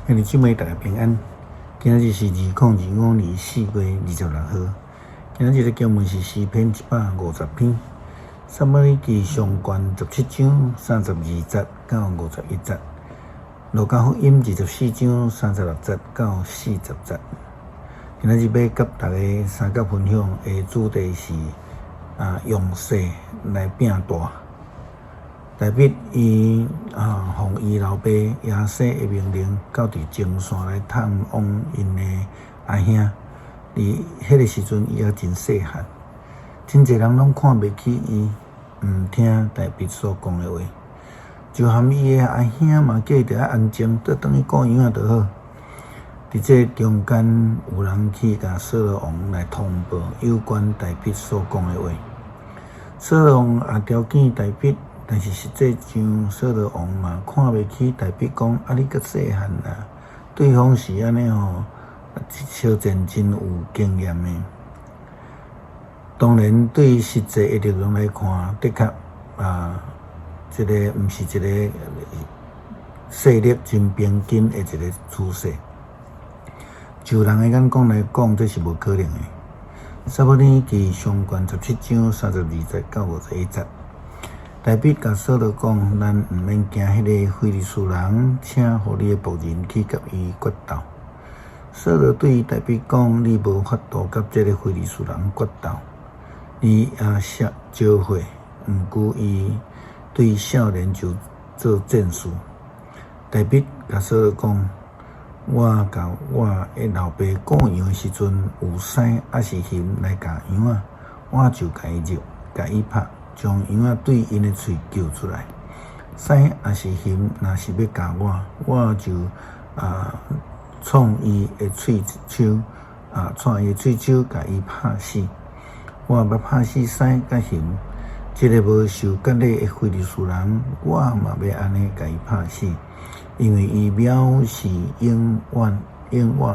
兄弟姊妹，大家平安。今日是2025年4月26号。今日的经文是诗篇150篇，撒母耳记上卷17章32节到51节，路加福音24章36节到40节。今日要甲大家三角分享的主题是用势来拼大。大彼奉伊老爸亚西的命令，到伫前线来探望因的阿兄。伫迄个时阵，伊还真细汉，真侪人拢看袂起伊，毋听大彼所讲的话，就含伊的阿兄嘛，叫伊着安静，倒转去顾样仔就好。伫这中间，有人去甲扫罗王来通报有关大彼所讲的话。扫罗王也条件大彼。但是实际上，扫罗王嘛看袂起大彼，讲你较细汉啦，对方是安尼超前真有经验的。当然，对实际的力量来看，的确这个毋是一个势力真平均的一个趋势。就人的眼光来讲，这是无可能的。撒母耳记上卷17章32节到51节。大彼甲扫罗讲：“咱毋免惊迄个非利士人，请互你的仆人去甲伊决斗。”扫罗对大彼讲：“你无法度甲这个非利士人决斗，你也识招会，毋过伊对少年就做战术。”大彼甲扫罗讲：“我甲我的老爸过羊的时阵，有狮还是熊来甲羊仔，我就甲伊入，甲伊拍。”将羊仔对因的喙救出来，狮也是熊，若是要咬我就创伊的喙手，创伊的喙手，甲伊拍死。我要拍死狮甲熊，这个无受割礼的非利士人，我嘛要安尼甲伊拍死，因为伊藐视永远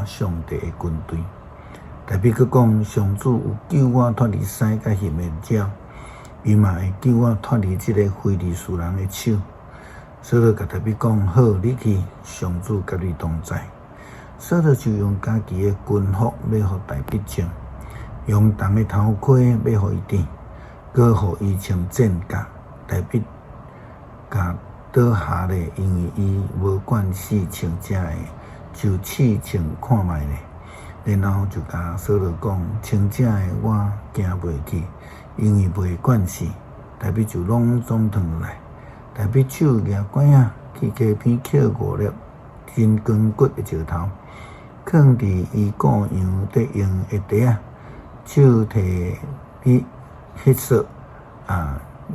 上帝的军队。大彼佫讲，上主有救我脱离狮甲熊的爪。伊嘛会救我脱离这个非利士人的手。扫罗甲大彼讲：“好，你去，上主甲你同在。”扫罗就用家己的军服要互大彼穿，用重的头盔要互伊戴，搁互伊穿战甲。大彼甲倒下咧，因为伊无惯势穿这个，就试穿看觅咧。然后就甲扫罗讲：“穿这个我惊袂起。”因为袂惯势，大彼就拢总转来。大彼手拿管仔去溪边捡5粒真光骨的石头，放伫伊顾羊得用的袋仔，手摕去翕索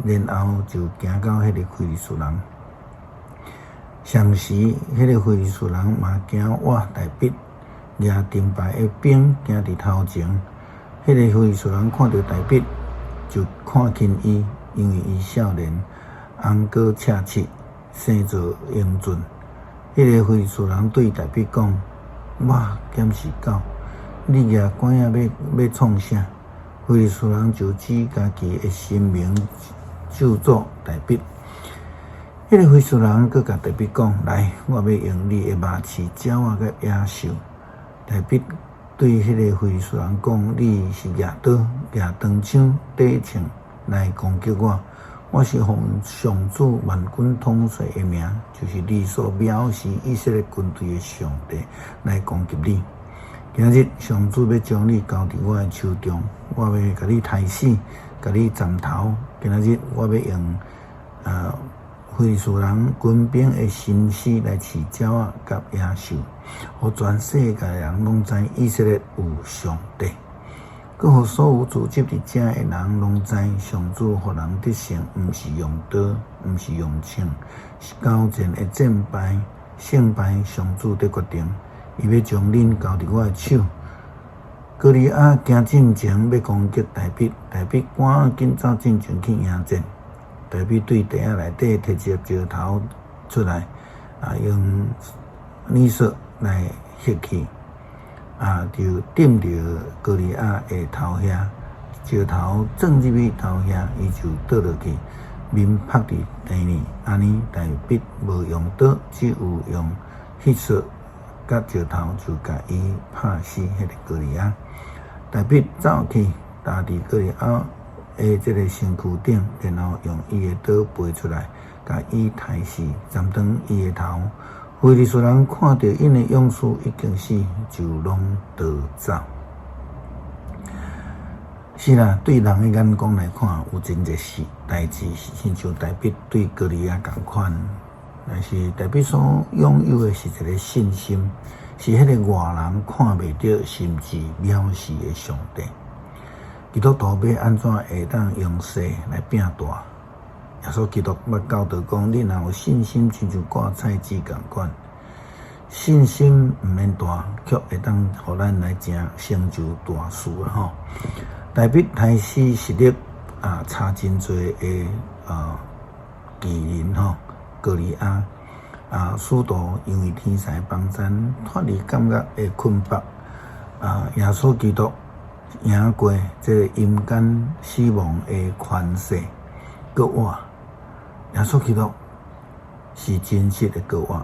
然后就行到迄个非利士人。相时，迄个非利士人嘛惊活大彼，拿盾牌的兵行伫头前。迄个非利士人看到大彼，就看轻伊，因为伊少年，红果赤赤，生做英俊。迄个非利士人对大彼讲：“我兼是狗，你拿管仔要创啥？”非利士人就指家己的神明咒诅大彼。迄个非利士人佫甲大彼讲：“来，我要用你的马刺、鸟仔甲野兽。”大彼对迄个非利士人讲：“你是拿刀、拿长枪、短枪来攻击我，我是奉上主万军统帅的名，就是你所藐视以色列军队的上帝来攻击你。今日上主要将你交伫我的手中，我要甲你杀死，甲你斩头。今日我要用非利士人军兵的身躯来饲鸟仔甲野兽，互全世界人拢知以色列有上帝，佮互所有聚集伫遮的人拢知上主互人得胜，毋是用刀，毋是用枪，是交战的战败，胜败上主得决定。伊要将恁交伫我的手。歌利亚行进前要攻击大彼，大彼赶紧走进前去迎战。大彼对袋仔内底摕一粒石头出来，用泥塑来吸去，就顶着歌利亚的头遐，石头撞入去头遐，伊就倒落去，面趴伫地面。安尼大彼无用刀，只有用翕塑甲石头就甲伊拍死迄个歌利亚。大卫走去搭伫歌利亚的这个身躯顶，然后用伊的刀背出来，甲伊杀死，斩断伊的头。非利士人看到因的勇士已经死，就拢逃走。是啦，对人的眼光来看，有真侪事代志是亲像大卫对歌利亚同款，但是大卫所拥有的是一个信心，是迄个外人看袂到甚至藐视的上帝。基督徒要安怎会当用势来拼大？耶稣基督捌教导讲，你若有信心，亲像挂菜籽共款。信心毋免大，却会当互咱来成就大事啦吼。大卫杀死实力差真多的巨人吼，歌利亚使徒因为天使帮衬，脱离感觉的捆绑耶稣基督赢过这个阴间死亡的权势。国外，耶稣基督是真实的国外，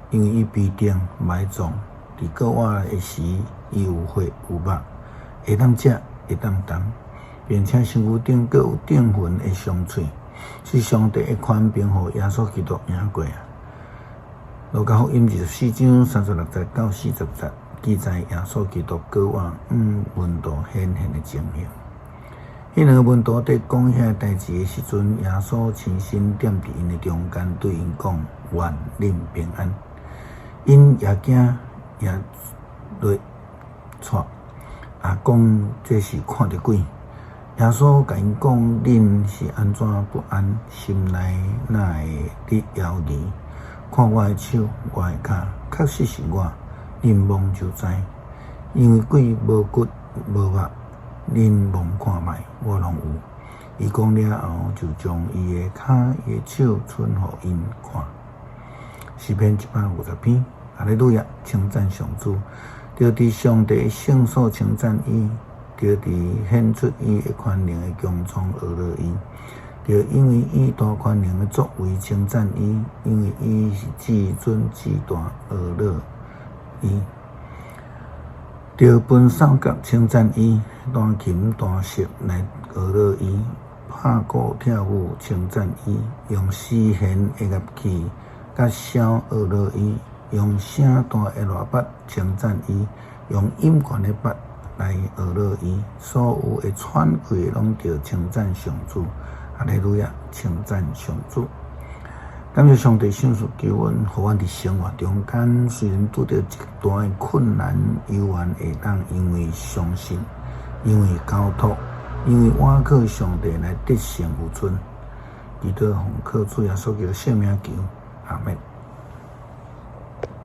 因为伊被钉埋葬，伫国外的时，伊有血有肉，会当食，会当动，并且身躯顶阁有定魂的伤喙，是上帝的权柄，互耶稣基督赢过。路加福音24章36节到40节记载耶稣基督过往门徒显现的情形。迄两个门徒在讲遐代志的时阵，耶稣亲身踮伫因的中间，对因讲：“愿恁平安。”因也惊也落错讲这是看到鬼。耶稣甲因讲：“恁是安怎不安？心内哪会伫犹豫？看我的手，我的脚，确实是我。恁望就知，因为鬼无骨无肉，恁望看觅，我拢有。”伊讲了后，就将伊的脚、伊的手伸互因看。诗篇150篇，哈利路亚，称赞上主。着伫上帝的圣所称赞伊，着伫显出伊的权能的强壮学乐伊，着因为伊大权能的作为称赞伊，因为伊是至尊至大学乐伊。着分扫角称赞伊，弹琴弹瑟来学乐伊，拍鼓跳舞称赞伊，用诗弦的乐器甲箫学乐伊，用声大的锣钹称赞伊，用音管的钹来学乐伊，所有的喘气拢着称赞上主。哈利路亚，称赞上主。感谢上帝赏赐救恩，互阮伫生活中间，虽然拄着极大的困难，犹原会当因为相信，因为交托，因为倚靠上帝来得胜有存。祈祷奉靠主耶稣基督圣名求，阿们。